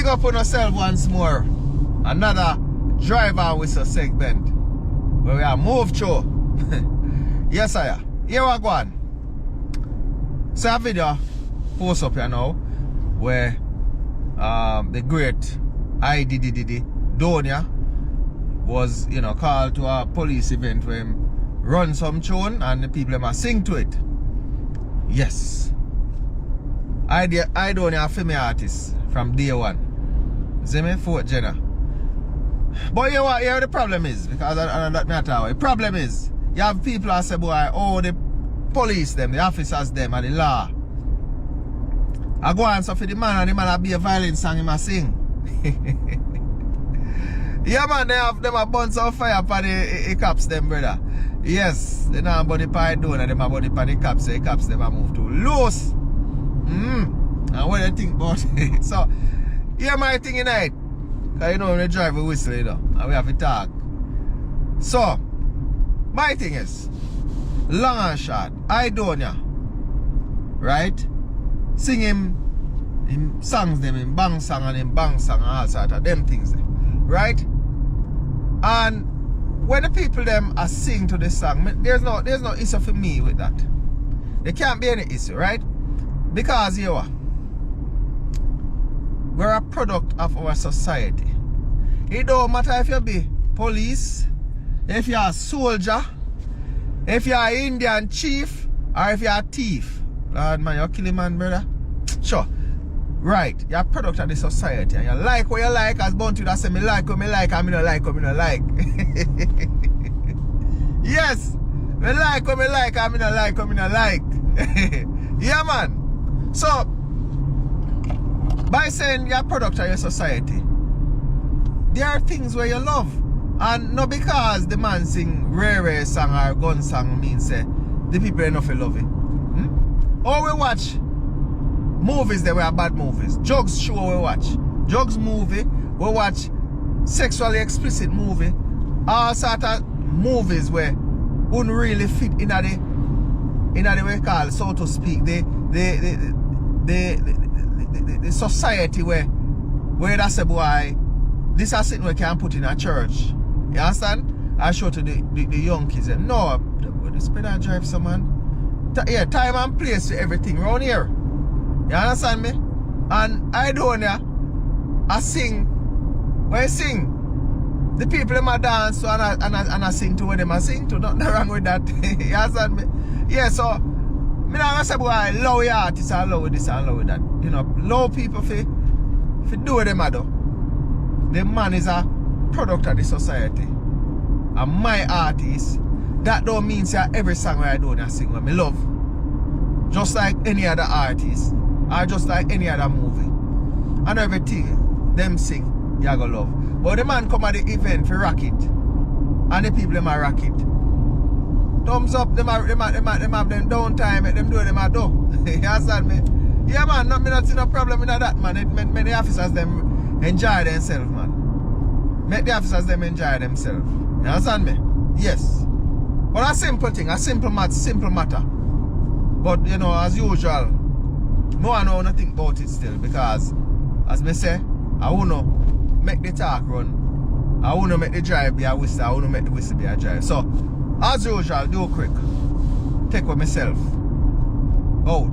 up on yourself once more. Another driver whistle segment where we are move through. Yes, sir. Here we go on. So a video post up here now where the great Aidonia was, called to a police event where him run some tune and the people must sing to it. Yes. Aidonia a female artist from day one. See me? 4th Jenna. But here the problem is, because I don't matter. The problem is, you have people who say, boy, oh, the police them, the officers them, and the law. I go on so for the man, and the man be a violent song he must sing. Yeah, man, they have them a bunch of fire for the cops them, brother. Yes, they now body pie down and them a body for the cops, so the cops them a move too loose. And what do you think about it? So, yeah, my thing tonight. Because when they drive a whistle, and we have to talk. So, my thing is, long and short, Aidonia, right? Sing him songs them, him bang song and him bang song and all sort of them things, right? And when the people them are sing to this song, there's no issue for me with that. There can't be any issue, right? Because we're a product of our society. It don't matter if you be police, if you're a soldier, if you're an Indian chief, or if you're a thief. Lord man, you're killing man, brother. Sure. Right. You're a product of the society. And you like what you like, as Bunty that say me like what me like, and me not like what me not like. Yes. Me like what me like, and me not like what me not like. Yeah, man. So, by saying you're a product of your society, there are things where you love. And not because the man sing rare song or gun song means the people enough love it. Or we watch movies that were bad movies. Drugs show we watch. Drugs movie, we watch sexually explicit movie. All sort of movies where wouldn't really fit in the way called, so to speak, the society where that's a boy, this is something we can put in a church. You understand? I show to the young kids, no, this better drive some man. Yeah, time and place for everything around here. You understand me? And Aidonia, I sing. When I sing, the people in my dance to and I sing to what them I sing to. Nothing wrong with that. You understand me? Yeah, so me not gonna say boy, love your artists and love with this and love with that. Love people for do what them I do. The man is a product of the society. And my artist, that don't mean say every song where I do and sing what me love. Just like any other artist, or just like any other movie. And everything them sing, you gonna love. But the man come at the event for rock it. And the people them a rock it. Thumbs up, them have them downtime, make them do them a do. You understand me? Yeah man, me not see no problem in that man. Make the officers them enjoy themselves, man. Make the officers them enjoy themselves. You understand me? Yes. But a simple thing, a simple matter. But as usual, no one know nothing about it still, because as me say, I wanna make the talk run. I wanna make the drive be a whistle, I wanna make the whistle be a drive. So as usual, do quick. Take with myself. Out.